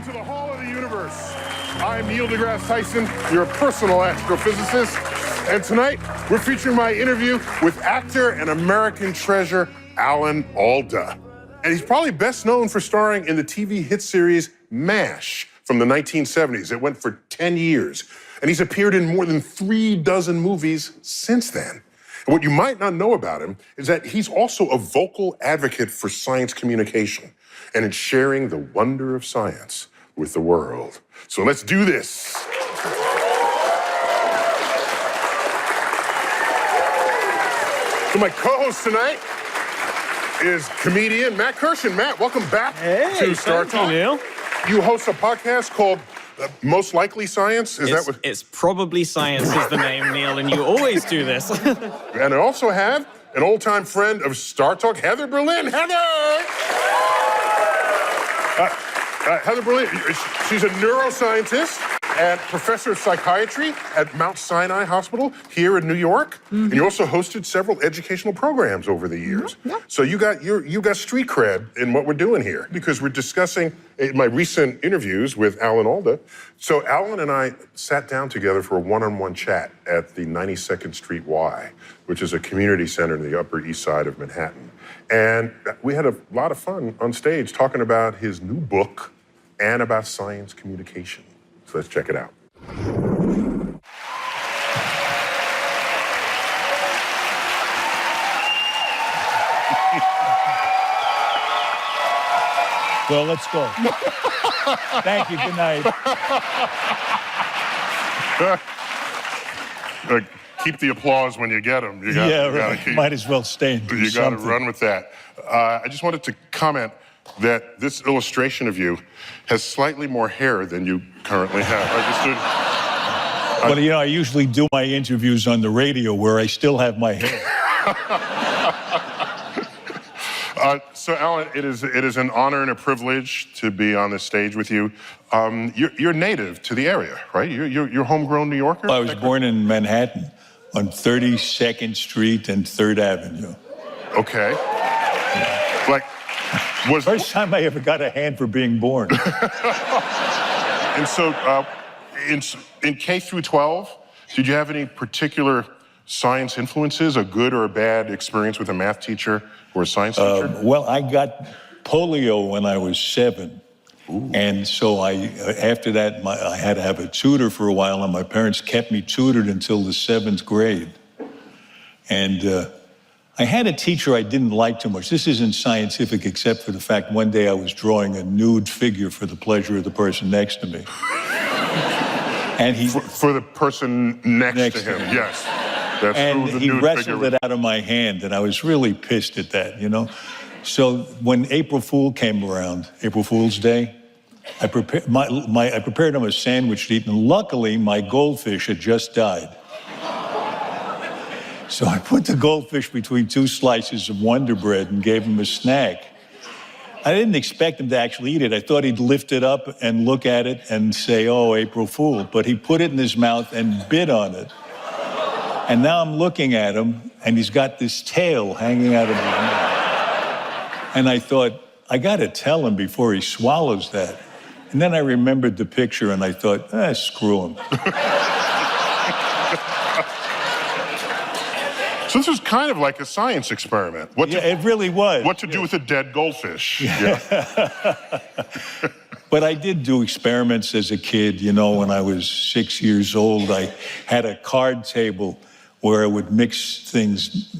to the Hall of the Universe. I'm Neil deGrasse Tyson, your personal astrophysicist. And tonight, we're featuring my interview with actor and American treasure, Alda. And he's probably best known for starring in the TV hit series MASH from the 1970s. It went for 10 years. And he's appeared in more than 36 movies since then. And what you might not know about him is that he's also a vocal advocate for science communication and in sharing the wonder of science with the world. So let's do this. So my co-host tonight is comedian Matt Kirshen. Matt, welcome back to Star Talk. Neil. You host a podcast called Most Likely Science? It's Probably Science is the name, Neil, and you always do this. And I also have an old-time friend of Star Talk, Heather Berlin. Heather! Heather Berlin, she's a neuroscientist and professor of psychiatry at Mount Sinai Hospital here in New York. And you also hosted several educational programs over the years. So you got street cred in what we're doing here, because we're discussing my recent interviews with Alan Alda. So Alan and I sat down together for a one-on-one chat at the 92nd Street Y, which is a community center in the Upper East Side of Manhattan. And we had a lot of fun on stage talking about his new book and about science communication. So let's check it out. Well, let's go. Thank you. Good night. Keep the applause when you get them. Might as well stay and do You got to something. run with that. I just wanted to comment that this illustration of you has slightly more hair than you currently have. Well, you know, I usually do my interviews on the radio where I still have my hair. So, Alan, it is an honor and a privilege to be on this stage with you. You're native to the area, right? You're homegrown New Yorker? I was born in Manhattan on 32nd Street and 3rd Avenue. Okay. First time I ever got a hand for being born. And so, in K through 12, did you have any particular science influences, a good or a bad experience with a math teacher or a science teacher? Well, I got polio when I was 7. Ooh. And so after that, I had to have a tutor for a while, and my parents kept me tutored until the 7th grade. And I had a teacher I didn't like too much. This isn't scientific, except for the fact one day I was drawing a nude figure for the pleasure of the person next to me. And for the person next to him, yes. That's and the he nude wrestled figure. it out of my hand, and I was really pissed at that, you know? So when April Fool came around, April Fool's Day, I prepared him a sandwich to eat, and luckily my goldfish had just died. So I put the goldfish between 2 slices of Wonder Bread and gave him a snack. I didn't expect him to actually eat it. I thought he'd lift it up and look at it and say, "Oh, April Fool." But he put it in his mouth and bit on it. And now I'm looking at him, and he's got this tail hanging out of his mouth. And I thought, I got to tell him before he swallows that. And then I remembered the picture, and I thought, screw him. So this was kind of like a science experiment. It really was. What to do with a dead goldfish. But I did do experiments as a kid. You know, when I was 6 years old, I had a card table where I would mix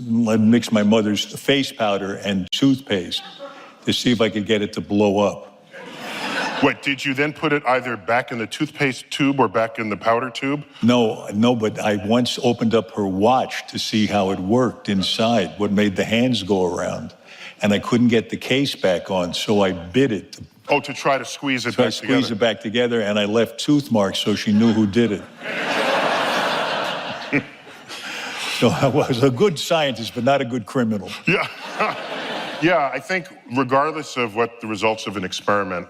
my mother's face powder and toothpaste to see if I could get it to blow up. Wait, did you then put it either back in the toothpaste tube or back in the powder tube? No, but I once opened up her watch to see how it worked inside, what made the hands go around. And I couldn't get the case back on, so I bit it. To try to squeeze it back together. So I squeezed it back together, and I left tooth marks so she knew who did it. So I was a good scientist, but not a good criminal. Yeah. Yeah, I think regardless of what the results of an experiment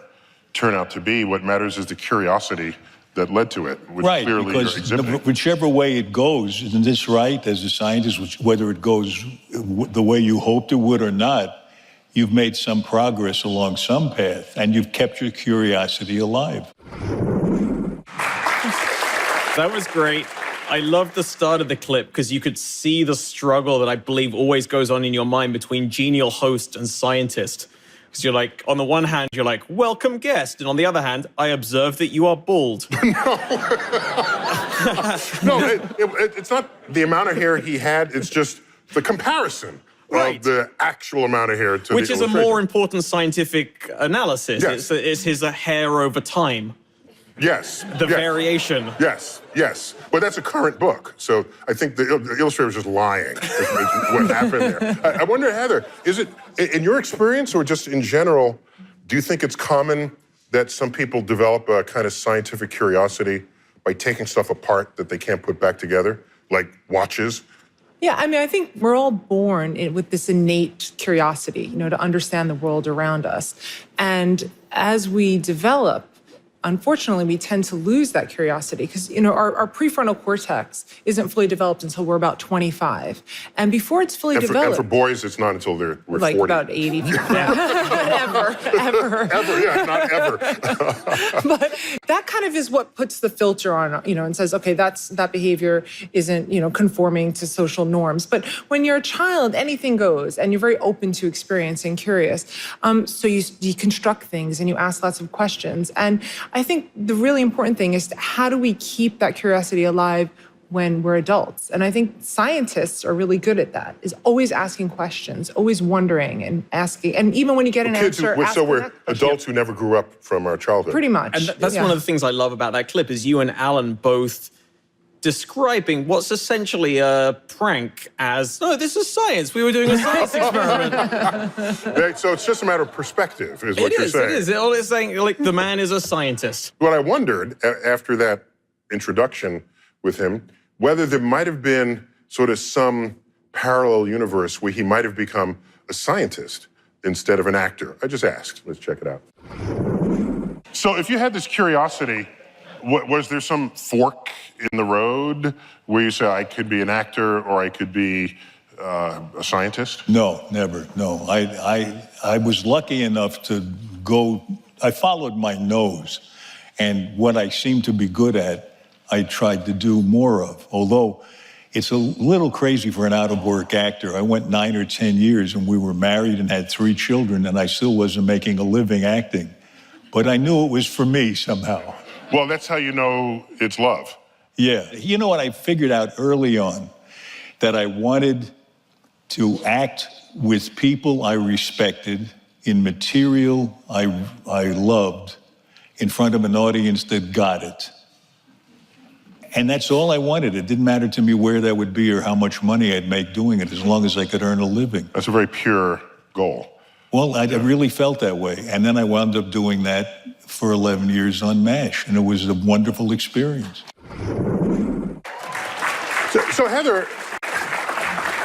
turn out to be, what matters is the curiosity that led to it, which right, clearly you're because exhibiting. Whichever way it goes, isn't this right, as a scientist, whether it goes the way you hoped it would or not, you've made some progress along some path, and you've kept your curiosity alive. That was great. I loved the start of the clip because you could see the struggle that I believe always goes on in your mind between genial host and scientist. Because you're like, on the one hand, you're like, welcome guest. And on the other hand, I observe that you are bald. No, it's not the amount of hair he had. It's just the comparison of the actual amount of hair to Which the is a illustration. more important scientific analysis. Yes. It's his hair over time. Yes. The variation. Yes, yes. But that's a current book. So I think the illustrator was just lying, is what happened there. I wonder, Heather, is it, in your experience or just in general, do you think it's common that some people develop a kind of scientific curiosity by taking stuff apart that they can't put back together, like watches? Yeah, I mean, I think we're all born with this innate curiosity, to understand the world around us. And as we develop, unfortunately, we tend to lose that curiosity because, our prefrontal cortex isn't fully developed until we're about 25. And before it's fully developed... And for boys, it's not until we're like 40. About 80. Ever. Ever, yeah, not ever. But that kind of is what puts the filter on, and says, okay, that behavior isn't, conforming to social norms. But when you're a child, anything goes, and you're very open to experience and curious. So you deconstruct things and you ask lots of questions. And I think the really important thing is how do we keep that curiosity alive when we're adults? And I think scientists are really good at that, is always asking questions, always wondering and asking. And even when you get an answer, So we're adults who never grew up from our childhood. Pretty much. And that's one of the things I love about that clip is you and Alan both describing what's essentially a prank as, no, this is science. We were doing a science experiment. Right, so it's just a matter of perspective, is what you're saying. It is. All it's saying, like, the man is a scientist. What I wondered after that introduction with him, whether there might have been sort of some parallel universe where he might have become a scientist instead of an actor. I just asked. Let's check it out. So if you had this curiosity, was there some fork in the road where you say, I could be an actor or I could be a scientist? No, never. No, I was lucky enough to go. I followed my nose, and what I seemed to be good at, I tried to do more of. Although it's a little crazy for an out-of-work actor. I went 9 or 10 years, and we were married and had 3 children, and I still wasn't making a living acting. But I knew it was for me somehow. Well, that's how you know it's love. Yeah. You know what I figured out early on? That I wanted to act with people I respected in material I loved in front of an audience that got it. And that's all I wanted. It didn't matter to me where that would be or how much money I'd make doing it, as long as I could earn a living. That's a very pure goal. Well, I really felt that way. And then I wound up doing that for 11 years on MASH, and it was a wonderful experience. So Heather,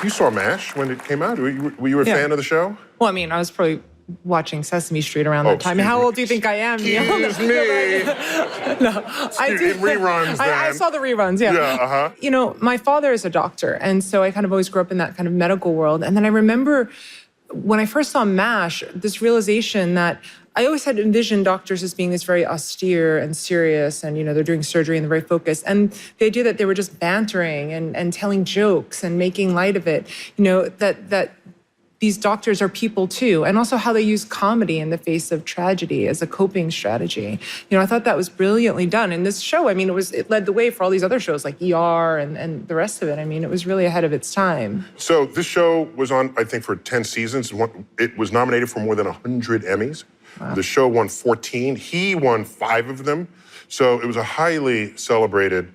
you saw MASH when it came out. Were you a fan of the show? Well, I mean, I was probably watching Sesame Street around that time. How old do you think I am? Excuse me. In reruns, then. I saw the reruns, yeah. Yeah, my father is a doctor, and so I kind of always grew up in that kind of medical world. And then I remember when I first saw MASH, this realization that I always had envisioned doctors as being this very austere and serious, and, they're doing surgery and they're very focused. And the idea that they were just bantering and telling jokes and making light of it, that these doctors are people too, and also how they use comedy in the face of tragedy as a coping strategy. I thought that was brilliantly done. And this show, I mean, it led the way for all these other shows like ER and the rest of it. I mean, it was really ahead of its time. So this show was on, I think, for 10 seasons. It was nominated for more than 100 Emmys. Wow. The show won 14. He won 5 of them. So it was a highly celebrated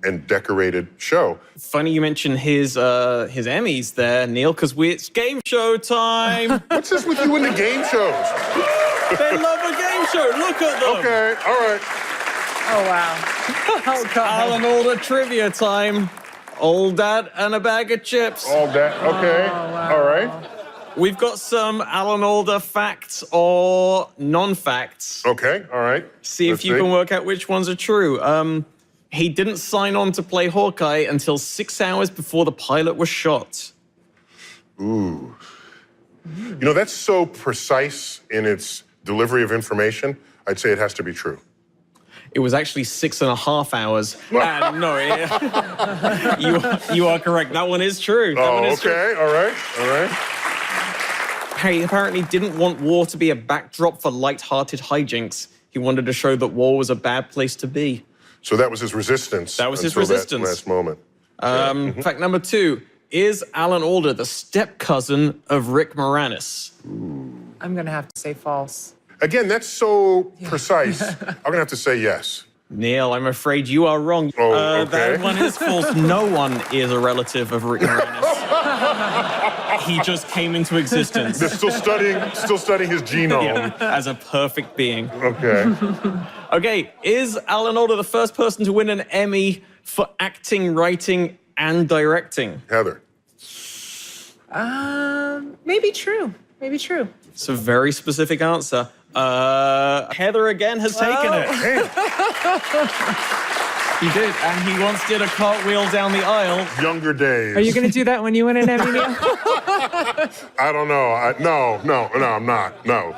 and decorated show. Funny you mentioned his Emmys there, Neil, because it's game show time. What's this with you in the game shows? They love a game show. Look at them. Okay, all right. Oh, wow. Oh, God. Alan Alda trivia time. Old dad and a bag of chips. All that, okay, wow. All right. We've got some Alan Alda facts or non-facts. Okay, all right. See if you can work out which ones are true. He didn't sign on to play Hawkeye until 6 hours before the pilot was shot. Ooh. You know, that's so precise in its delivery of information, I'd say it has to be true. It was actually 6.5 hours. And no, you are correct. That one is true. That one is okay. true. All right. He apparently didn't want war to be a backdrop for light-hearted hijinks. He wanted to show that war was a bad place to be. So that was his resistance. That was his until resistance. That last moment. Fact number 2. Is Alan Alda the step-cousin of Rick Moranis? I'm going to have to say false. Again, that's so precise. I'm going to have to say yes. Neil, I'm afraid you are wrong. Oh, okay. That one is false. No one is a relative of Rick Moranis. He just came into existence. They're still studying his genome. As a perfect being. Okay. Okay, is Alan Alda the first person to win an Emmy for acting, writing, and directing? Heather. Maybe true. Maybe true. It's a very specific answer. Heather again has taken it. Hey, He did, and he once did a cartwheel down the aisle. younger days. Are you going to do that when you win an Emmy, Neil? I don't know. No, I'm not. No.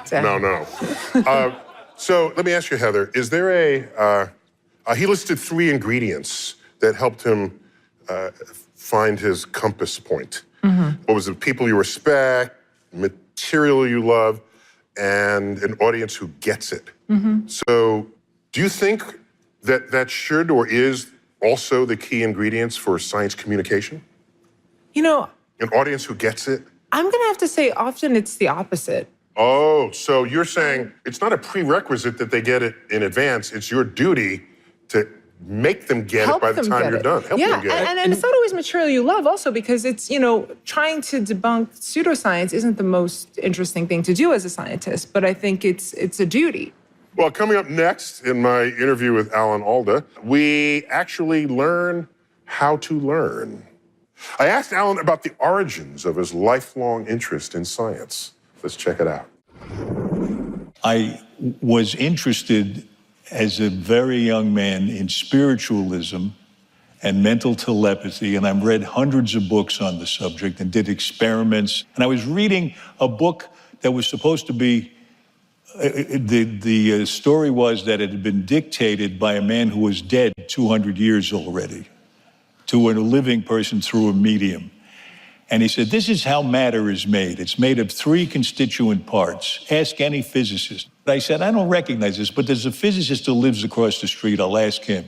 So let me ask you, Heather, is there he listed 3 ingredients that helped him find his compass point. What was it? People you respect, material you love, and an audience who gets it. So do you think that should or is also the key ingredients for science communication? You know, An audience who gets it? I'm going to have to say often it's the opposite. Oh, so you're saying it's not a prerequisite that they get it in advance. It's your duty to make them get it by the time you're done. Help them get it. And it's not always material you love also because it's, trying to debunk pseudoscience isn't the most interesting thing to do as a scientist, but I think it's a duty. Well, coming up next in my interview with Alan Alda, we actually learn how to learn. I asked Alan about the origins of his lifelong interest in science. Let's check it out. I was interested as a very young man in spiritualism and mental telepathy, and I've read hundreds of books on the subject and did experiments. And I was reading a book that was supposed to be, the story was that it had been dictated by a man who was dead 200 years already to a living person through a medium. And he said, this is how matter is made. It's made of 3 constituent parts. Ask any physicist. I said, I don't recognize this, but there's a physicist who lives across the street. I'll ask him.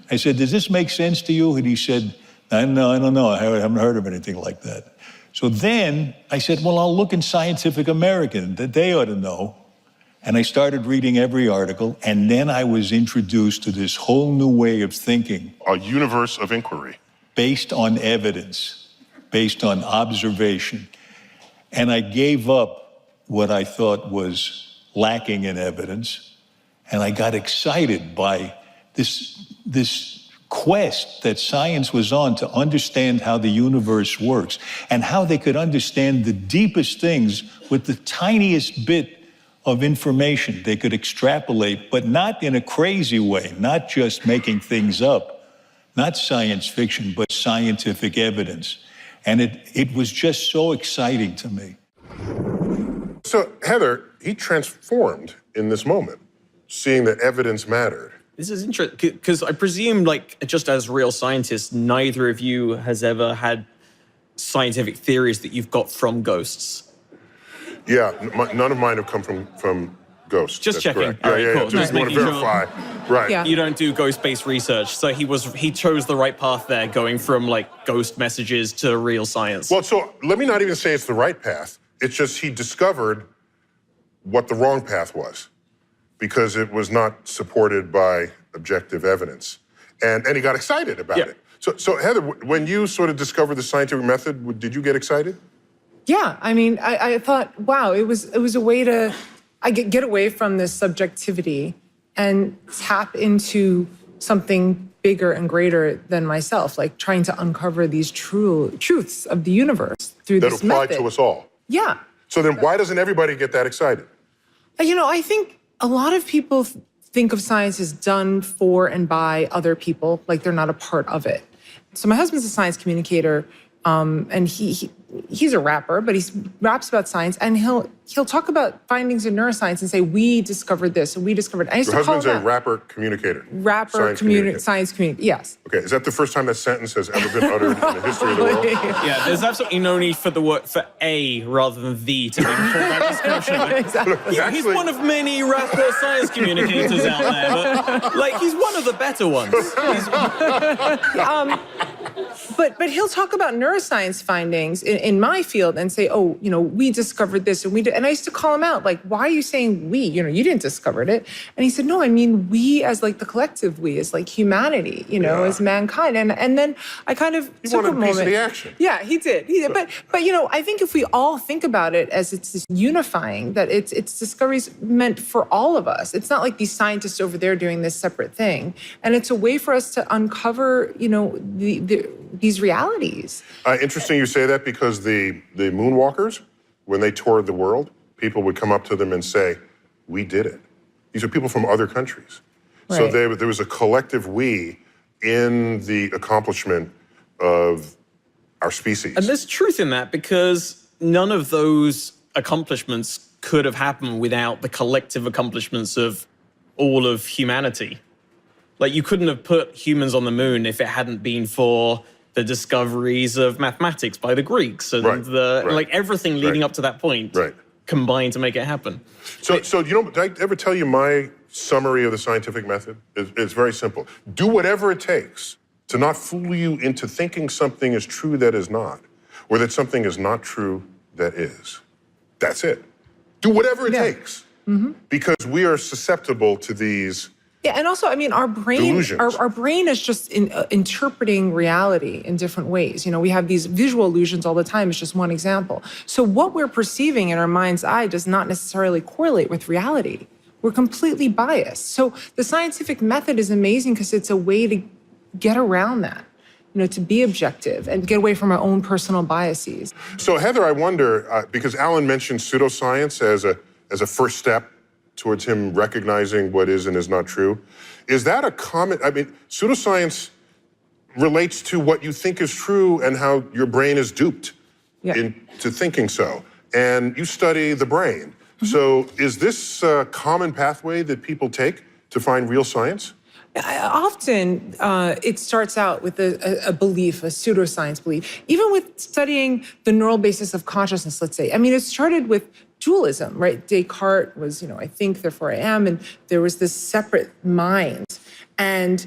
I said, does this make sense to you? And he said, I don't know. I haven't heard of anything like that. So then I said, well, I'll look in Scientific American, that they ought to know. And I started reading every article, and then I was introduced to this whole new way of thinking. A universe of inquiry. Based on evidence, based on observation. And I gave up what I thought was lacking in evidence, and I got excited by this quest that science was on to understand how the universe works and how they could understand the deepest things with the tiniest bit of information. They could extrapolate, but not in a crazy way, not just making things up, not science fiction, but scientific evidence. And it was just so exciting to me. So, Heather, he transformed in this moment, seeing that evidence mattered. This is interesting, because I presume, just as real scientists, neither of you has ever had scientific theories that you've got from ghosts. Yeah, none of mine have come from ghosts. Just That's checking. correct. All right, Yeah, cool. just want to making sure. verify. Right. Yeah. You don't do ghost-based research, so he chose the right path there, going from ghost messages to real science. Well, so let me not even say it's the right path. It's just he discovered what the wrong path was because it was not supported by objective evidence. And he got excited about it. So Heather, when you sort of discovered the scientific method, did you get excited? Yeah, I mean, I thought, wow, it was a way to get away from this subjectivity and tap into something bigger and greater than myself, like trying to uncover these truths of the universe through That this applied method. to us all. Yeah. So then why doesn't everybody get that excited? I think a lot of people think of science as done for and by other people, like they're not a part of it. So my husband's a science communicator. And he's a rapper, but he raps about science, and he'll talk about findings in neuroscience and say, we discovered this and we discovered. I used Your to call husband's him a rapper communicator. Science communicator. Yes. Okay, is that the first time that sentence has ever been uttered in the history of the world? Yeah, there's absolutely no need for the word for a rather than the to be before that description. Exactly. Yeah, he's one of many rapper science communicators out there, but like he's one of the better ones. But he'll talk about neuroscience findings in my field and say, oh, we discovered this and we did. And I used to call him out, like, why are you saying we? You didn't discover it. And he said, no, I mean we as like the collective we, as like humanity, as mankind. And then I kind of took a moment. He wanted a piece of the action. Yeah, he did. But I think if we all think about it as it's this unifying, that it's discoveries meant for all of us. It's not like these scientists over there doing this separate thing. And it's a way for us to uncover, these realities. Interesting you say that, because the moonwalkers, when they toured the world, people would come up to them and say, we did it. These are people from other countries. Right. So there was a collective we in the accomplishment of our species. And there's truth in that, because none of those accomplishments could have happened without the collective accomplishments of all of humanity. Like, you couldn't have put humans on the moon if it hadn't been for the discoveries of mathematics by the Greeks and like everything leading up to that point combined to make it happen. So did I ever tell you my summary of the scientific method? It's very simple. Do whatever it takes to not fool you into thinking something is true that is not, or that something is not true that is. That's it. Do whatever it takes, because we are susceptible to these. Yeah, and also, our brain, our brain is just interpreting reality in different ways. We have these visual illusions all the time. It's just one example. So what we're perceiving in our mind's eye does not necessarily correlate with reality. We're completely biased. So the scientific method is amazing because it's a way to get around that, to be objective and get away from our own personal biases. So Heather, I wonder, because Alan mentioned pseudoscience as a first step towards him recognizing what is and is not true. Is that a common, pseudoscience relates to what you think is true and how your brain is duped into thinking so. And you study the brain. So is this a common pathway that people take to find real science? Often, it starts out with a belief, a pseudoscience belief. Even with studying the neural basis of consciousness, let's say. It started with dualism, right? Descartes was, I think, therefore I am, and there was this separate mind. And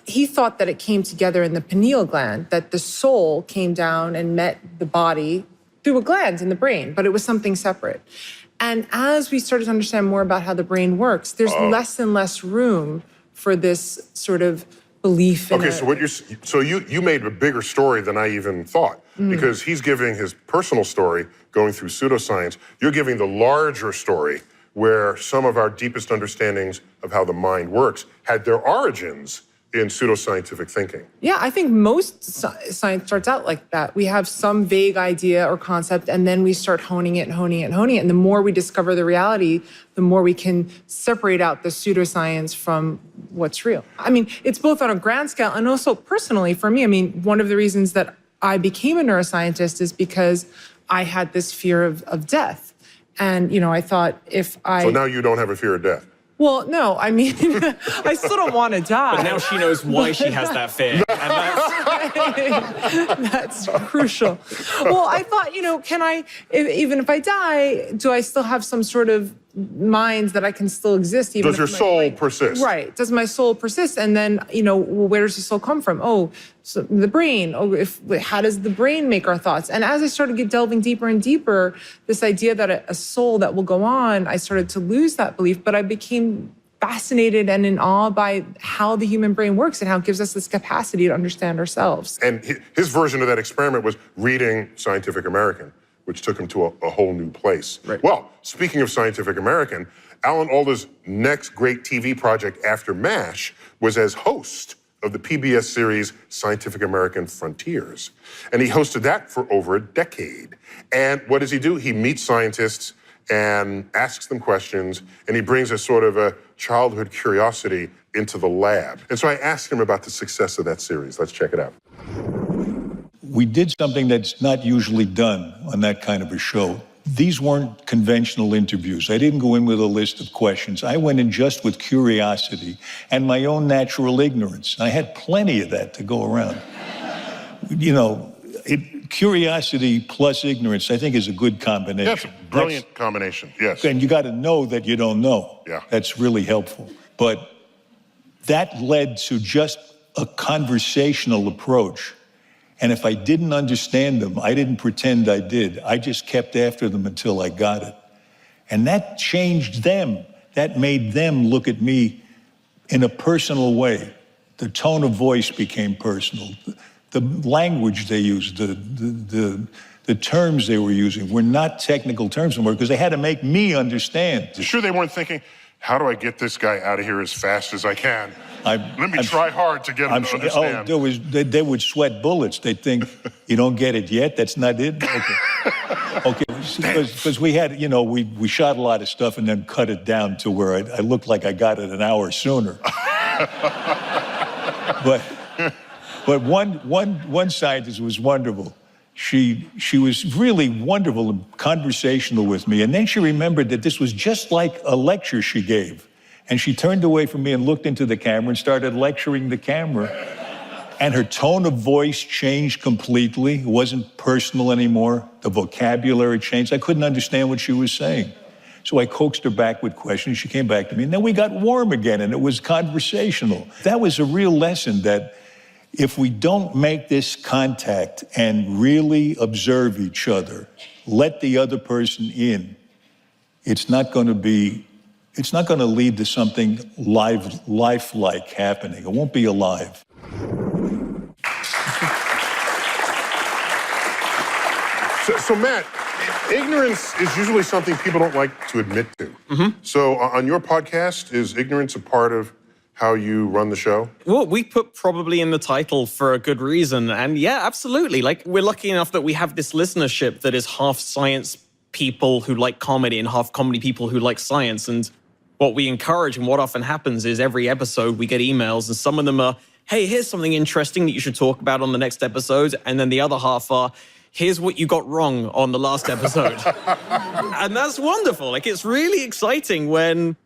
he thought that it came together in the pineal gland, that the soul came down and met the body through a gland in the brain, but it was something separate. And as we started to understand more about how the brain works, there's less and less room for this sort of belief in so you made a bigger story than I even thought, because he's giving his personal story going through pseudoscience. You're giving the larger story where some of our deepest understandings of how the mind works had their origins in pseudoscientific thinking. Yeah, I think most science starts out like that. We have some vague idea or concept, and then we start honing it and honing it and honing it. And the more we discover the reality, the more we can separate out the pseudoscience from what's real. It's both on a grand scale and also personally for me. One of the reasons that I became a neuroscientist is because I had this fear of death. And, I thought if I... So now you don't have a fear of death? Well, no, I still don't want to die. But now she knows why she has that fear. And that's crucial. Well, I thought, can I, even if I die, do I still have some sort of mind that I can still exist? Even Does your soul persist? Right. Does my soul persist? And then, where does the soul come from? Oh, so the brain. Oh, how does the brain make our thoughts? And as I started delving deeper and deeper, this idea that a soul that will go on, I started to lose that belief, but I became fascinated and in awe by how the human brain works and how it gives us this capacity to understand ourselves. And his version of that experiment was reading Scientific American, which took him to a whole new place. Right. Well, speaking of Scientific American, Alan Alda's next great TV project after MASH was as host of the PBS series Scientific American Frontiers. And he hosted that for over a decade. And what does he do? He meets scientists and asks them questions, and he brings a sort of a childhood curiosity into the lab. And so I asked him about the success of that series. Let's check it out. we did something that's not usually done on that kind of a show. These weren't conventional interviews. I didn't go in with a list of questions. I went in just with curiosity and my own natural ignorance. I had plenty of that to go around. You know, curiosity plus ignorance, I think, is a good combination. That's a brilliant combination, yes. And you got to know that you don't know. Yeah. That's really helpful. But that led to just a conversational approach. And if I didn't understand them, I didn't pretend I did. I just kept after them until I got it. And that changed them. That made them look at me in a personal way. The tone of voice became personal. The language they used, the terms they were using were not technical terms anymore because they had to make me understand. You sure they weren't thinking, how do I get this guy out of here as fast as I can? Let me try hard to get him to understand. Oh, they would sweat bullets. They'd think, you don't get it yet? That's not it? Okay. Because we had, you know, we shot a lot of stuff and then cut it down to where I looked like I got it an hour sooner. But one scientist was wonderful. She was really wonderful and conversational with me. And then she remembered that this was just like a lecture she gave. And she turned away from me and looked into the camera and started lecturing the camera. And her tone of voice changed completely. It wasn't personal anymore. The vocabulary changed. I couldn't understand what she was saying. So I coaxed her back with questions. She came back to me. And then we got warm again, and it was conversational. That was a real lesson that if we don't make this contact and really observe each other, let the other person in, it's not going to lead to something lifelike happening. It won't be alive. So Matt, ignorance is usually something people don't like to admit to. Mm-hmm. So on your podcast, is ignorance a part of how you run the show? Well, we put probably in the title for a good reason. And yeah, absolutely. Like, we're lucky enough that we have this listenership that is half science people who like comedy and half comedy people who like science. And what we encourage and what often happens is every episode we get emails and some of them are, hey, here's something interesting that you should talk about on the next episode. And then the other half are, here's what you got wrong on the last episode. And that's wonderful. Like, it's really exciting when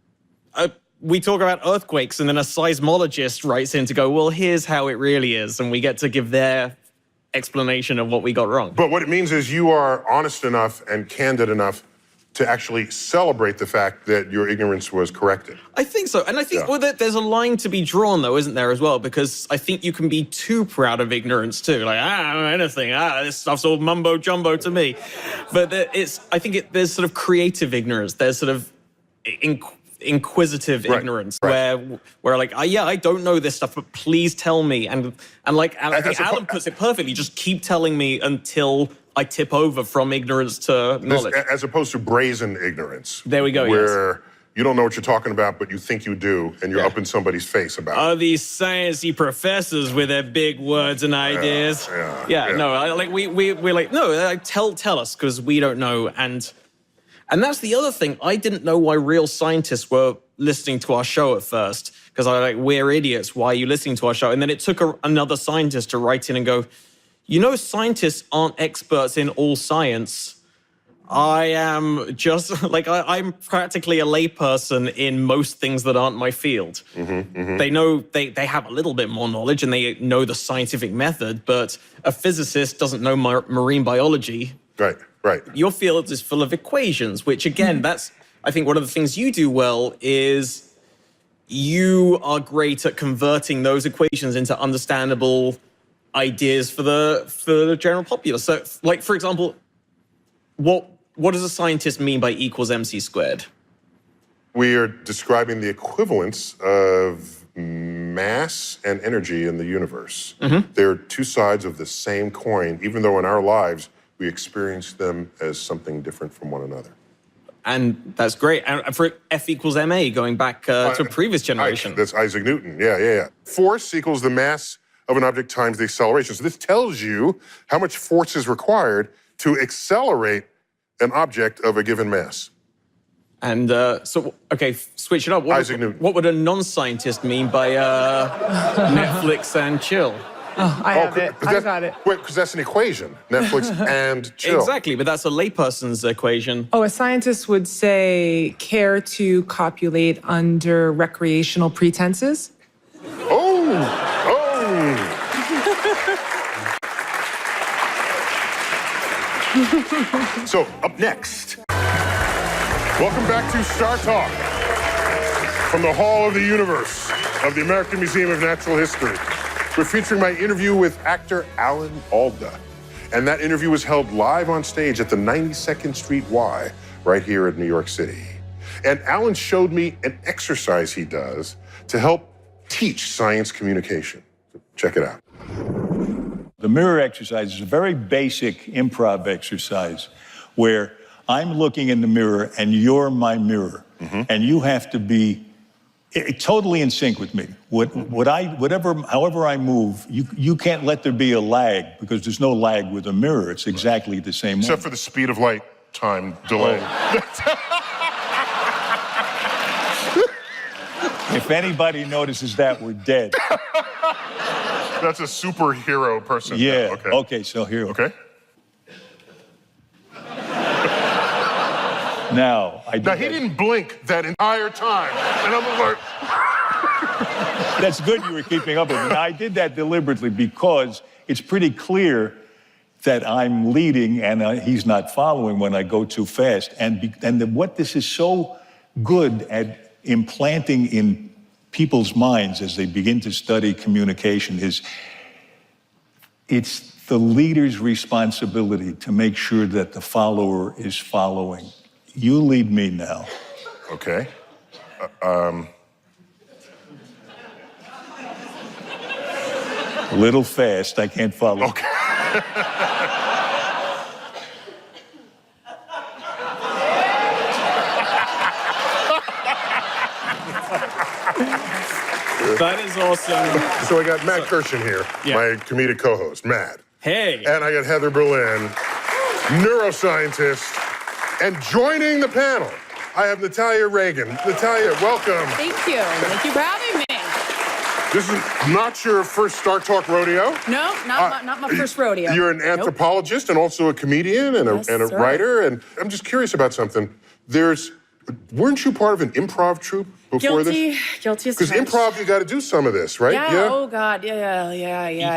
we talk about earthquakes and then a seismologist writes in to go, well, here's how it really is. And we get to give their explanation of what we got wrong. But what it means is you are honest enough and candid enough to actually celebrate the fact that your ignorance was corrected. I think so. And I think there's a line to be drawn, though, isn't there, as well? Because I think you can be too proud of ignorance, too. Like, I don't know anything. This stuff's all mumbo-jumbo to me. But I think there's sort of creative ignorance. There's sort of inquisitive ignorance where like, I don't know this stuff, but please tell me. And like, I think Alan puts it perfectly. Just keep telling me until I tip over from ignorance to knowledge. As opposed to brazen ignorance. There we go, where you don't know what you're talking about, but you think you do, and you're up in somebody's face about it. Oh, these sciencey professors with their big words and ideas. No, like we're like, no, tell us, because we don't know. And that's the other thing. I didn't know why real scientists were listening to our show at first, because I was like, we're idiots. Why are you listening to our show? And then it took another scientist to write in and go, you know, scientists aren't experts in all science. I am just like, I'm practically a layperson in most things that aren't my field. They know, they have a little bit more knowledge and they know the scientific method, but a physicist doesn't know marine biology. Right. Your field is full of equations, which again, that's, I think one of the things you do well is you are great at converting those equations into understandable ideas for the general populace. So, like, for example, what does a scientist mean by E=mc²? We are describing the equivalence of mass and energy in the universe. They're two sides of the same coin, even though in our lives we experience them as something different from one another. And that's great. And for F=ma, going back to a previous generation. That's Isaac Newton, yeah. Force equals the mass of an object times the acceleration. So this tells you how much force is required to accelerate an object of a given mass. And so, okay, switch it up. Isaac Newton. What would a non-scientist mean by Netflix and chill? I have it. I got it. Wait, because that's an equation. Netflix and chill. Exactly, but that's a layperson's equation. Oh, a scientist would say care to copulate under recreational pretenses. Oh, oh. So, up next, welcome back to Star Talk from the Hall of the Universe of the American Museum of Natural History. We're featuring my interview with actor Alda. And that interview was held live on stage at the 92nd Street Y right here in New York City. And Alan showed me an exercise he does to help teach science communication. Check it out. The mirror exercise is a very basic improv exercise where I'm looking in the mirror and you're my mirror. And you have to be totally in sync with me. However I move, you can't let there be a lag because there's no lag with a mirror. It's exactly the same. Except for the speed of light time delay. If anybody notices that, we're dead. That's a superhero person. Yeah. Okay. Okay, so here. Okay. Now, he didn't blink that entire time. And I'm like... That's good you were keeping up with me. Now, I did that deliberately because it's pretty clear that I'm leading and he's not following when I go too fast. What this is so good at implanting in people's minds as they begin to study communication is it's the leader's responsibility to make sure that the follower is following. You lead me now. Okay. A little fast, I can't follow. Okay. That is awesome. So I got Matt Kirshen here, my comedic co-host, Matt. Hey. And I got Heather Berlin, neuroscientist. And joining the panel, I have Natalia Reagan. Natalia, welcome. Thank you. Thank you for having me. This is not your first Star Talk rodeo. No, not my first rodeo. You're an anthropologist and also a comedian and a writer. And I'm just curious about something. Weren't you part of an improv troupe before this? Guilty as Because charged. improv, you got to do some of this, right? Yeah. Oh God. Yeah.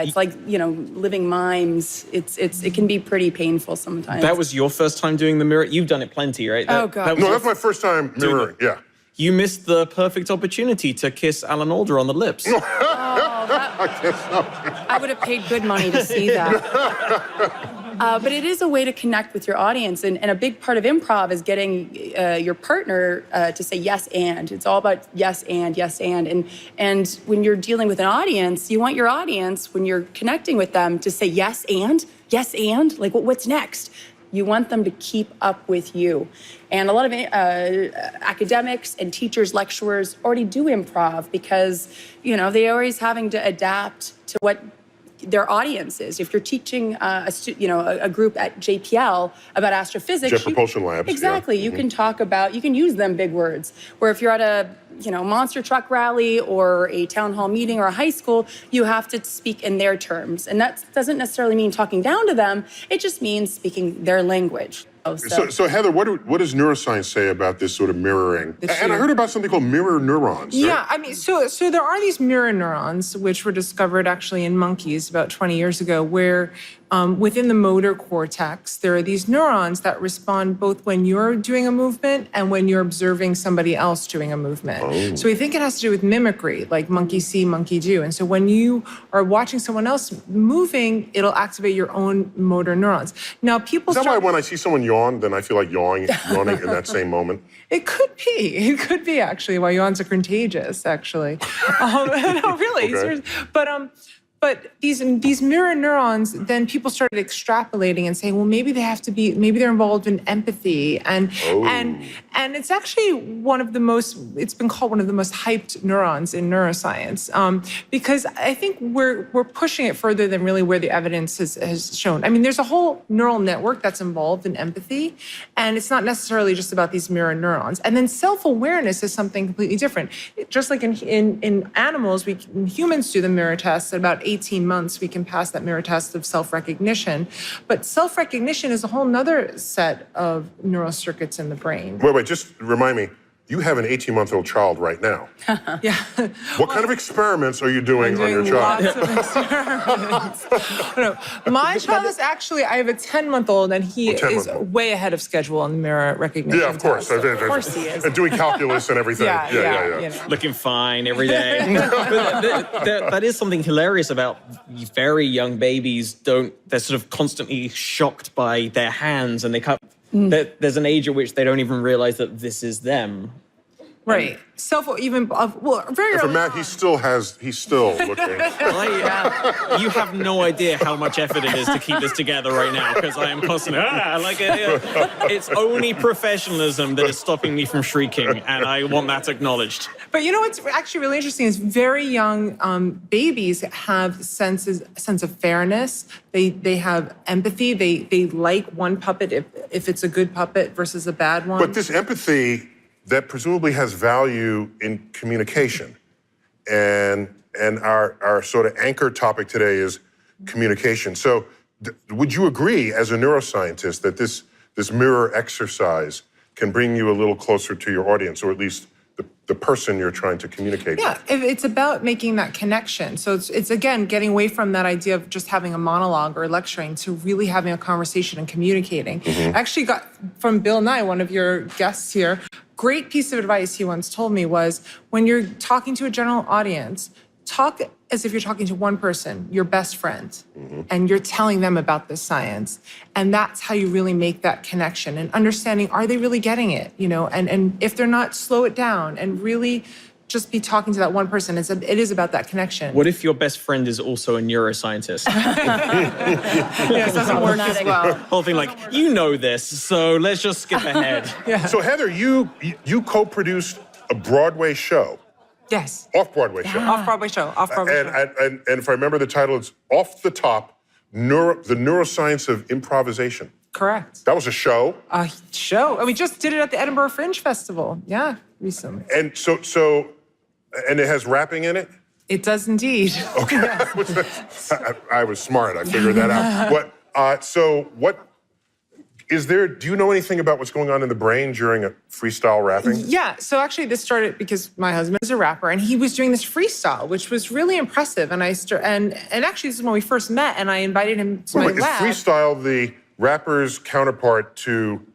It's like, living mimes. It can be pretty painful sometimes. That was your first time doing the mirror? You've done it plenty, right? Oh, God. No, that's my first time mirroring. Yeah. You missed the perfect opportunity to kiss Alan Alda on the lips. I would have paid good money to see that. But it is a way to connect with your audience. And a big part of improv is getting your partner to say yes and. It's all about yes and, yes and. And when you're dealing with an audience, you want your audience, when you're connecting with them, to say yes and, like what's next? You want them to keep up with you. And a lot of academics and teachers, lecturers already do improv because, they're always having to adapt to what their audience is. If you're teaching a group at JPL about astrophysics, Jet Propulsion Labs. Exactly. Yeah. You can talk about, you can use them big words. Where if you're at a monster truck rally or a town hall meeting or a high school, you have to speak in their terms. And that doesn't necessarily mean talking down to them. It just means speaking their language. So Heather, what does neuroscience say about this sort of mirroring? And I heard about something called mirror neurons. Yeah, right? I mean, so there are these mirror neurons, which were discovered actually in monkeys about 20 years ago, where within the motor cortex, there are these neurons that respond both when you're doing a movement and when you're observing somebody else doing a movement. Oh. So we think it has to do with mimicry, like monkey see, monkey do. And so when you are watching someone else moving, it'll activate your own motor neurons. Now, people Is that why when I see someone yawn, then I feel like yawning in that same moment? It could be. It could be, actually, why yawns are contagious, actually. No, really. Okay. But these mirror neurons, then people started extrapolating and saying, well, maybe they're involved in empathy. And it's actually it's been called one of the most hyped neurons in neuroscience. Because I think we're pushing it further than really where the evidence has shown. I mean, there's a whole neural network that's involved in empathy, and it's not necessarily just about these mirror neurons. And then self-awareness is something completely different. Just like in animals, humans do the mirror test at about 18 months, we can pass that mirror test of self-recognition. But self-recognition is a whole nother set of neural circuits in the brain. Wait, just remind me. You have an 18-month-old child right now. Yeah. What kind of experiments are you doing on your child? Lots of experiments. No, my child is actually, I have a 10-month-old, and he is way ahead of schedule on the mirror recognition Yeah, of course. test. Of course he is. And doing calculus and everything. Yeah. You know. Looking fine every day. But that is something hilarious about very young babies. They're sort of constantly shocked by their hands, and they can't. There's an age at which they don't even realize that this is them. Right. Very And for Matt, he's still looking. You have no idea how much effort it is to keep this together right now, because I am constantly, it's only professionalism that is stopping me from shrieking, and I want that acknowledged. But you know what's actually really interesting is very young babies have sense of fairness. They have empathy. They like one puppet if it's a good puppet versus a bad one. But this empathy that presumably has value in communication. And our sort of anchor topic today is communication. So would you agree as a neuroscientist that this mirror exercise can bring you a little closer to your audience, or at least the person you're trying to communicate with? It's about making that connection. So it's again, getting away from that idea of just having a monologue or lecturing to really having a conversation and communicating. I actually got from Bill Nye, one of your guests here, great piece of advice he once told me was, when you're talking to a general audience, talk as if you're talking to one person, your best friend, and you're telling them about the science. And that's how you really make that connection and understanding, are they really getting it? You know, and if they're not, slow it down and really just be talking to that one person. It is about that connection. What if your best friend is also a neuroscientist? Yes, it doesn't work as well. Whole thing like, you know this, so let's just skip ahead. So Heather, you co-produced a Broadway show. Yes. Off-Broadway show. Off-Broadway show. And if I remember the title, it's Off the Top, the Neuroscience of Improvisation. Correct. That was a show? A show. And we just did it at the Edinburgh Fringe Festival. Yeah, recently. And and it has rapping in it? It does indeed. Okay. Yes. I was smart. I figured that out. Do you know anything about what's going on in the brain during a freestyle rapping? Yeah, so actually this started because my husband is a rapper and he was doing this freestyle, which was really impressive. And actually this is when we first met, and I invited him to my lab. Is freestyle the rapper's counterpart to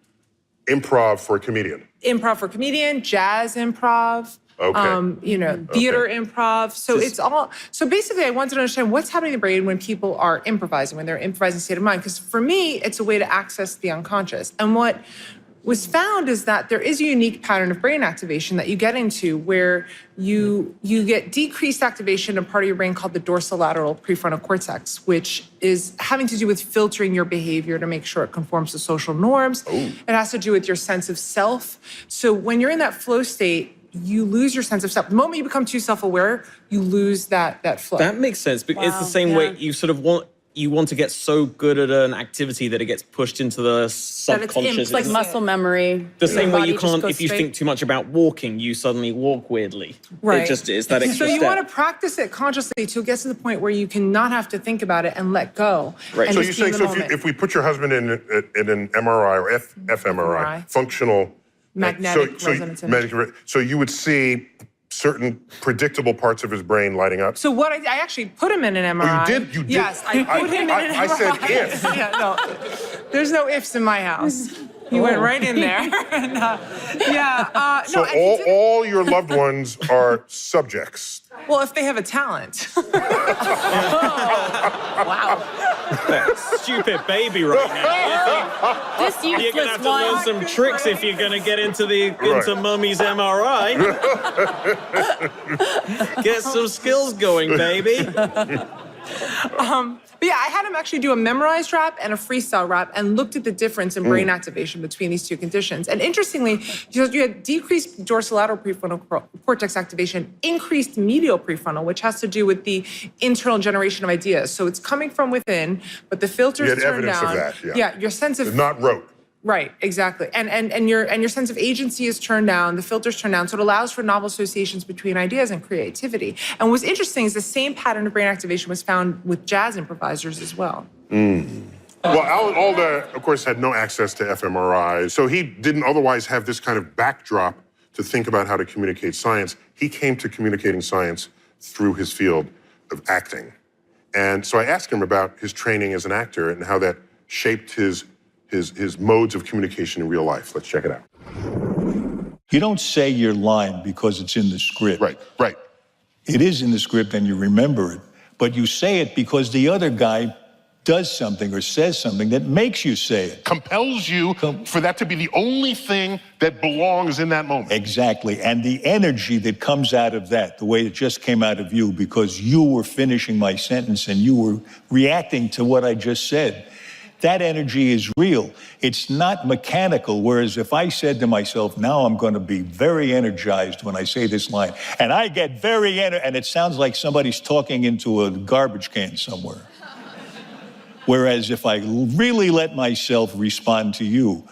improv for a comedian? Improv for a comedian, jazz improv. Okay. Theater improv. So basically I wanted to understand what's happening in the brain when people are improvising, when they're improvising state of mind. Because for me, it's a way to access the unconscious. And what was found is that there is a unique pattern of brain activation that you get into where you get decreased activation in a part of your brain called the dorsolateral prefrontal cortex, which is having to do with filtering your behavior to make sure it conforms to social norms. It has to do with your sense of self. So when you're in that flow state, you lose your sense of self. The moment you become too self-aware, you lose that flow. That makes sense. But it's the same way you sort of want to get so good at an activity that it gets pushed into the subconscious. It's like muscle memory. The same way you can't, if you think too much about walking, you suddenly walk weirdly. Right. It just is that extra So you step. want to practice it consciously to get to the point where you can not have to think about it and let go. Right. And So just you're be in saying, the moment. if we put your husband in an MRI or fMRI, functional Magnetic resonance imaging. So you would see certain predictable parts of his brain lighting up? So what I actually put him in an MRI. You did? Yes, I put him in an MRI. I said if. Yeah, no, there's no ifs in my house. He went right in there. So all your loved ones are subjects. Well, if they have a talent. Wow. That stupid baby right now. This You're gonna useless have to learn one. some tricks if you're gonna get into mummy's MRI. Get some skills going, baby. But yeah, I had him actually do a memorized rap and a freestyle rap and looked at the difference in brain activation between these two conditions. And interestingly, you had decreased dorsolateral prefrontal cortex activation, increased medial prefrontal, which has to do with the internal generation of ideas. So it's coming from within, but the filters You had turned evidence down. of that, yeah. Your sense of Not rote. Right, exactly. And your sense of agency is turned down, the filter's turned down, so it allows for novel associations between ideas and creativity. And what's interesting is the same pattern of brain activation was found with jazz improvisers as well. Well, Alda, of course, had no access to fMRI, so he didn't otherwise have this kind of backdrop to think about how to communicate science. He came to communicating science through his field of acting. And so I asked him about his training as an actor and how that shaped his modes of communication in real life. Let's check it out. You don't say your line because it's in the script. Right. It is in the script and you remember it, but you say it because the other guy does something or says something that makes you say it. Compels you for that to be the only thing that belongs in that moment. Exactly. And the energy that comes out of that, the way it just came out of you, because you were finishing my sentence and you were reacting to what I just said, that energy is real. It's not mechanical, whereas if I said to myself, now I'm going to be very energized when I say this line, and I get very and it sounds like somebody's talking into a garbage can somewhere. Whereas if I really let myself respond to you,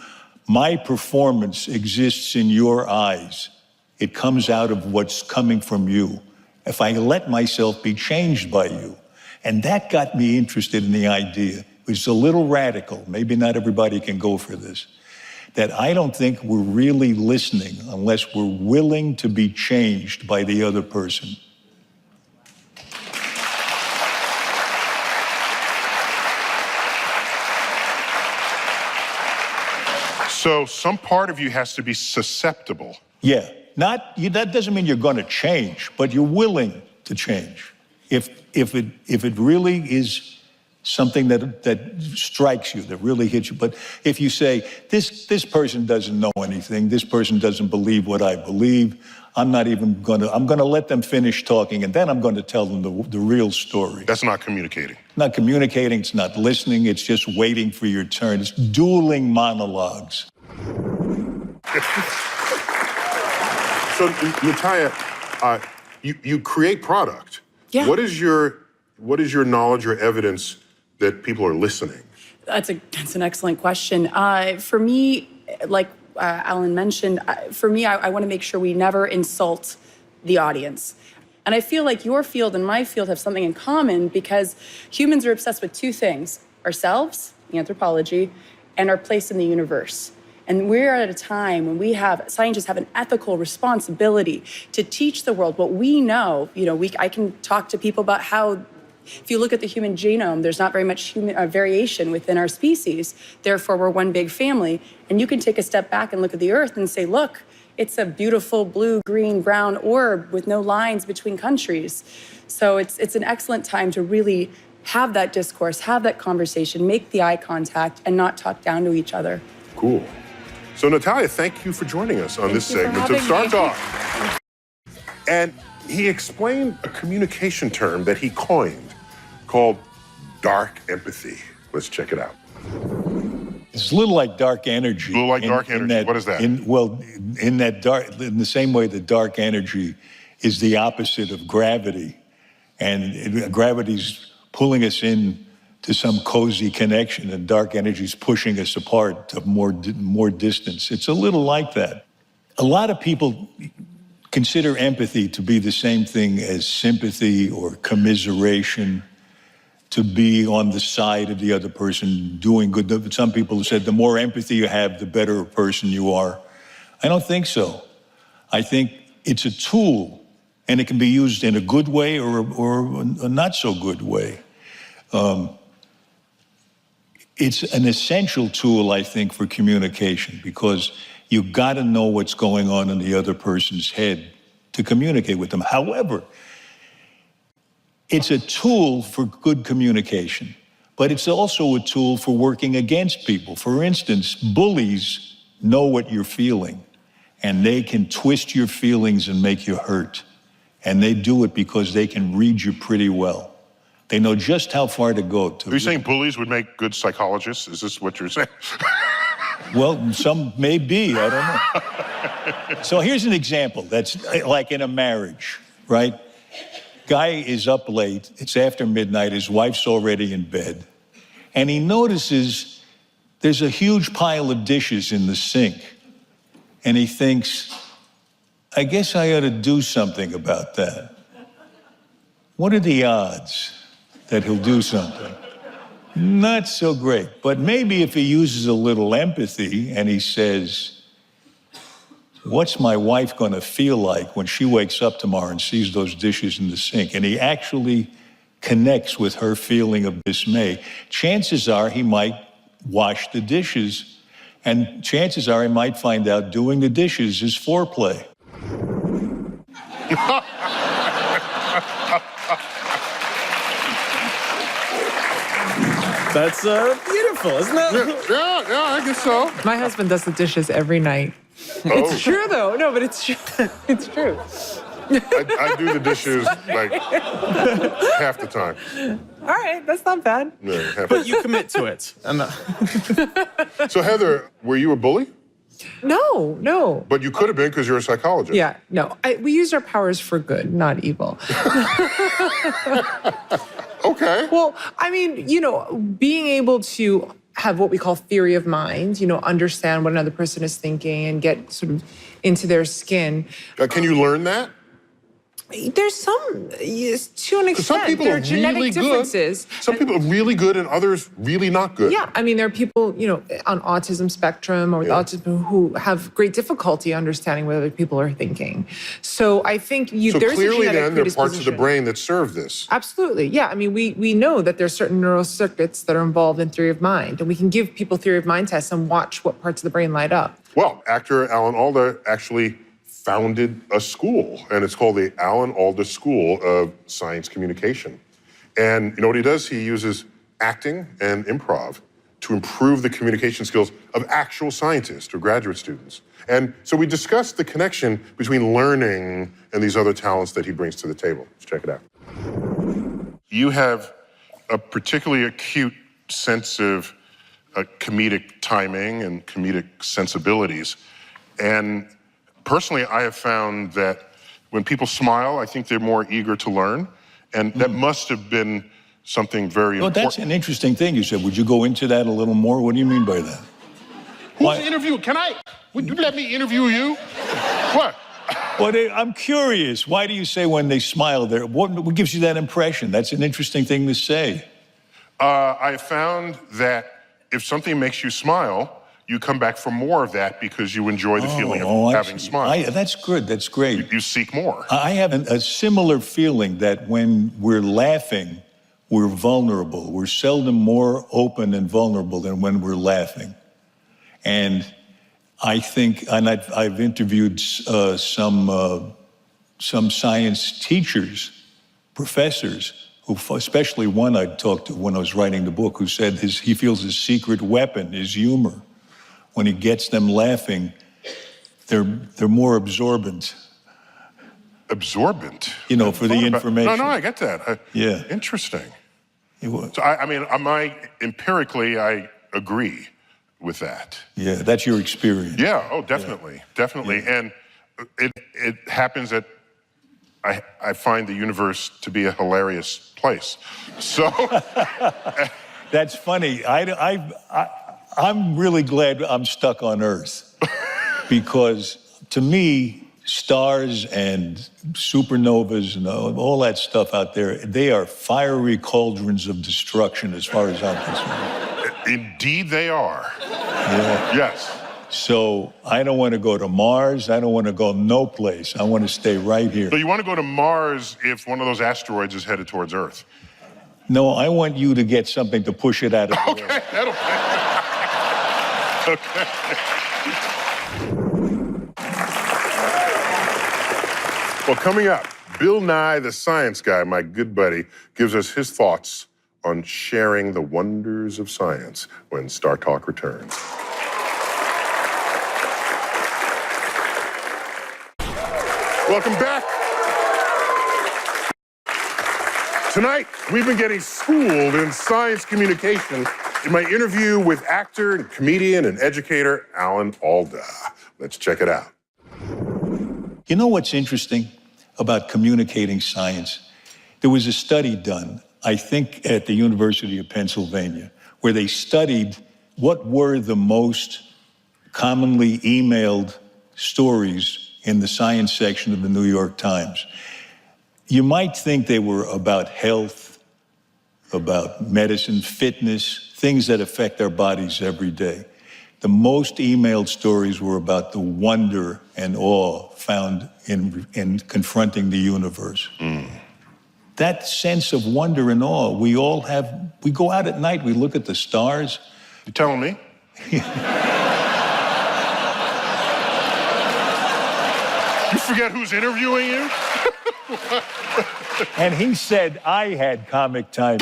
my performance exists in your eyes. It comes out of what's coming from you. If I let myself be changed by you. And that got me interested in the idea. It was a little radical. Maybe not everybody can go for this. That I don't think we're really listening unless we're willing to be changed by the other person. So some part of you has to be susceptible. Yeah, that doesn't mean you're going to change, but you're willing to change. If it really is something that strikes you, that really hits you. But if you say, this person doesn't know anything, this person doesn't believe what I believe, I'm going to let them finish talking, and then I'm going to tell them the real story. That's not communicating. Not communicating, it's not listening, it's just waiting for your turn. It's dueling monologues. So, Nataya, you create product. Yeah. What is your knowledge or evidence that people are listening? That's an excellent question. For me, like Alan mentioned, for me, I want to make sure we never insult the audience. And I feel like your field and my field have something in common because humans are obsessed with two things: ourselves, anthropology, and our place in the universe. And we're at a time when scientists have an ethical responsibility to teach the world what we know. I can talk to people about how, if you look at the human genome, there's not very much variation within our species. Therefore, we're one big family. And you can take a step back and look at the Earth and say, look, it's a beautiful blue, green, brown orb with no lines between countries. So it's an excellent time to really have that discourse, have that conversation, make the eye contact, and not talk down to each other. Cool. So, Natalia, thank you for joining us on this segment of Star Talk. And he explained a communication term that he coined called dark empathy. Let's check it out. It's a little like dark energy. A little like dark energy. What is that? In the same way that dark energy is the opposite of gravity, and gravity's pulling us in to some cozy connection, and dark energy's pushing us apart to more distance. It's a little like that. A lot of people consider empathy to be the same thing as sympathy or commiseration, to be on the side of the other person doing good. Some people have said the more empathy you have, the better a person you are. I don't think so. I think it's a tool, and it can be used in a good way or a not so good way. It's an essential tool, I think, for communication, because you got to know what's going on in the other person's head to communicate with them. However, it's a tool for good communication, but it's also a tool for working against people. For instance, bullies know what you're feeling, and they can twist your feelings and make you hurt. And they do it because they can read you pretty well. They know just how far to go. Are you saying bullies would make good psychologists? Is this what you're saying? Well, some may be, I don't know. So here's an example that's like in a marriage, right? Guy is up late, it's after midnight, his wife's already in bed, and he notices there's a huge pile of dishes in the sink, and he thinks, I guess I ought to do something about that. What are the odds that he'll do something? Not so great, but maybe if he uses a little empathy and he says, what's my wife going to feel like when she wakes up tomorrow and sees those dishes in the sink? And he actually connects with her feeling of dismay. Chances are he might wash the dishes, and chances are he might find out doing the dishes is foreplay. That's beautiful, isn't it? Yeah, I guess so. My husband does the dishes every night. It's true, though. No, but it's true. It's true. I do the dishes like half the time. All right, that's not bad. Yeah, half But you commit to it. And So Heather, were you a bully? No. But you could have been because you're a psychologist. Yeah, no. We use our powers for good, not evil. Okay. Well, I mean, being able to have what we call theory of mind, understand what another person is thinking and get sort of into their skin. Can you learn that? There's some, yes, to an extent, Some people there are are genetic really differences. good. Some people are really good and others really not good. Yeah, I mean, there are people, on autism spectrum or with autism who have great difficulty understanding what other people are thinking. So I think So there's clearly a genetic then there are parts of the predisposition. brain that serve this. Absolutely. Yeah. I mean, we know that there's certain neural circuits that are involved in theory of mind, and we can give people theory of mind tests and watch what parts of the brain light up. Well, actor Alan Alda actually founded a school, and it's called the Alan Alda School of Science Communication. And you know what he does? He uses acting and improv to improve the communication skills of actual scientists or graduate students. And so we discussed the connection between learning and these other talents that he brings to the table. Let's check it out. You have a particularly acute sense of comedic timing and comedic sensibilities. And personally, I have found that when people smile, I think they're more eager to learn. And that must have been something very Well, important. that's an interesting thing you said. Would you go into that a little more? What do you mean by that? Who's interviewing? Would you let me interview you? What? Well, I'm curious. Why do you say when they smile, what gives you that impression? That's an interesting thing to say. I found that if something makes you smile, you come back for more of that because you enjoy the feeling of having smiles. That's good. That's great. You seek more. I have a similar feeling that when we're laughing, we're vulnerable. We're seldom more open and vulnerable than when we're laughing. And I think, and I've interviewed some science teachers, professors, who, especially one I talked to when I was writing the book, who said he feels his secret weapon is humor. When he gets them laughing, they're more absorbent. Absorbent? For the information. No, I get that. Yeah. Interesting. So, So, empirically, I agree with that. yeah, that's your experience. Yeah, definitely. Definitely. Yeah. And it happens that I find the universe to be a hilarious place. So. That's funny. I'm really glad I'm stuck on Earth because to me, stars and supernovas and all that stuff out there, they are fiery cauldrons of destruction as far as I'm concerned. Indeed they are. Yeah. Yes. So I don't want to go to Mars. I don't want to go no place. I want to stay right here. So you want to go to Mars if one of those asteroids is headed towards Earth? No, I want you to get something to push it out of the way. Okay, that'll Okay. Well, coming up, Bill Nye, the science guy, my good buddy, gives us his thoughts on sharing the wonders of science when Star Talk returns. Welcome back. Tonight, we've been getting schooled in science communication in my interview with actor and comedian and educator Alan Alda. Let's check it out. You know what's interesting about communicating science? There was a study done, I think, at the University of Pennsylvania, where they studied what were the most commonly emailed stories in the science section of the New York Times? You might think they were about health, about medicine, fitness, things that affect our bodies every day. The most emailed stories were about the wonder and awe found in confronting the universe. That sense of wonder and awe, we all have. We go out at night, we look at the stars. You telling me? You forget who's interviewing you? And he said I had comic time.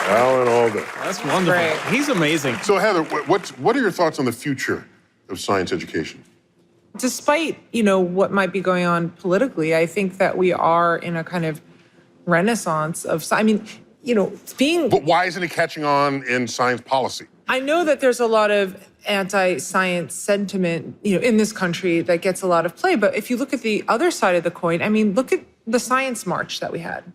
Alan Alda. That's wonderful. Great. He's amazing. So Heather, what are your thoughts on the future of science education? Despite, what might be going on politically, I think that we are in a kind of renaissance of, But why isn't it catching on in science policy? I know that there's a lot of anti-science sentiment, in this country that gets a lot of play. But if you look at the other side of the coin, look at the science march that we had.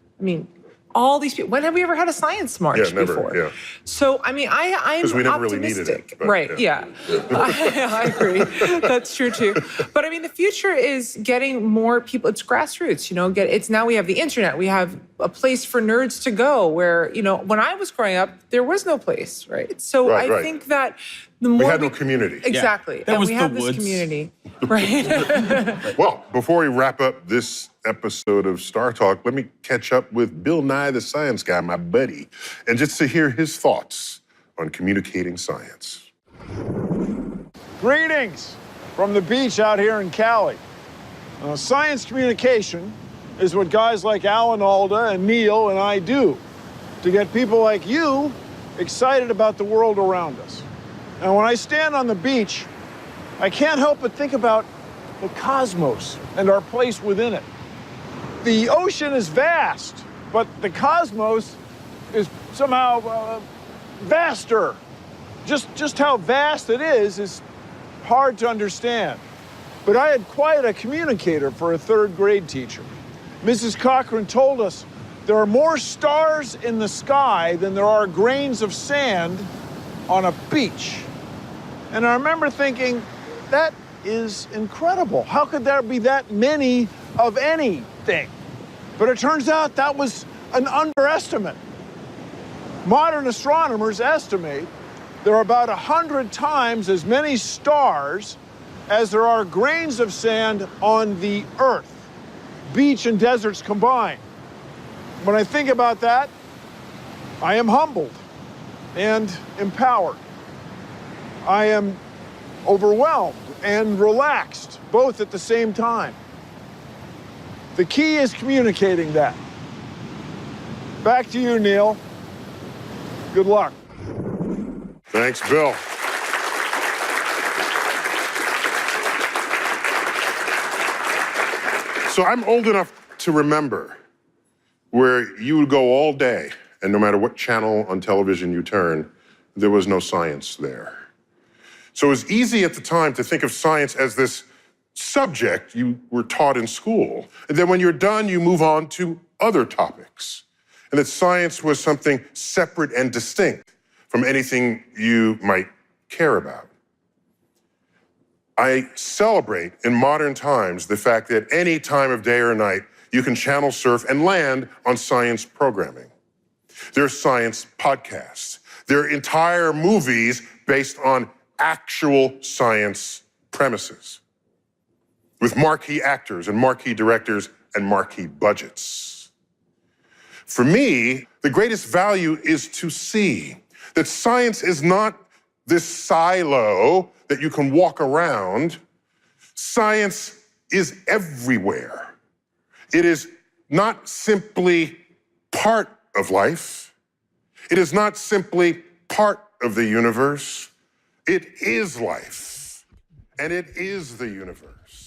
All these people. When have we ever had a science march never, before? yeah. So, I'm Because we never really needed optimistic. it. But, Right, yeah. I agree. That's true, too. But, the future is getting more people. It's grassroots, It's now we have the internet. We have a place for nerds to go where, when I was growing up, there was no place, right? So I think that the more we had no community. Exactly. That and was we the have this woods. community. Right. Well, before we wrap up this episode of Star Talk, let me catch up with Bill Nye the Science Guy, my buddy, and just to hear his thoughts on communicating science. Greetings from the beach out here in Cali. Science communication is what guys like Alan Alda and Neil and I do to get people like you excited about the world around us. Now, when I stand on the beach, I can't help but think about the cosmos and our place within it. The ocean is vast, but the cosmos is somehow vaster. Just how vast it is hard to understand. But I had quite a communicator for a third grade teacher. Mrs. Cochran told us there are more stars in the sky than there are grains of sand on a beach. And I remember thinking, that is incredible. How could there be that many of anything? But it turns out that was an underestimate. Modern astronomers estimate there are about 100 times as many stars as there are grains of sand on the Earth, beach and deserts combined. When I think about that, I am humbled and empowered. I am overwhelmed and relaxed, both at the same time. The key is communicating that. Back to you, Neil. Good luck. Thanks, Bill. So I'm old enough to remember where you would go all day, and no matter what channel on television you turn, there was no science there. So it was easy at the time to think of science as this subject you were taught in school. And then when you're done, you move on to other topics. And that science was something separate and distinct from anything you might care about. I celebrate in modern times the fact that any time of day or night, you can channel surf and land on science programming. There are science podcasts. There are entire movies based on actual science premises, with marquee actors and marquee directors and marquee budgets. For me, the greatest value is to see that science is not this silo that you can walk around. Science is everywhere. It is not simply part of life. It is not simply part of the universe. It is life, and it is the universe.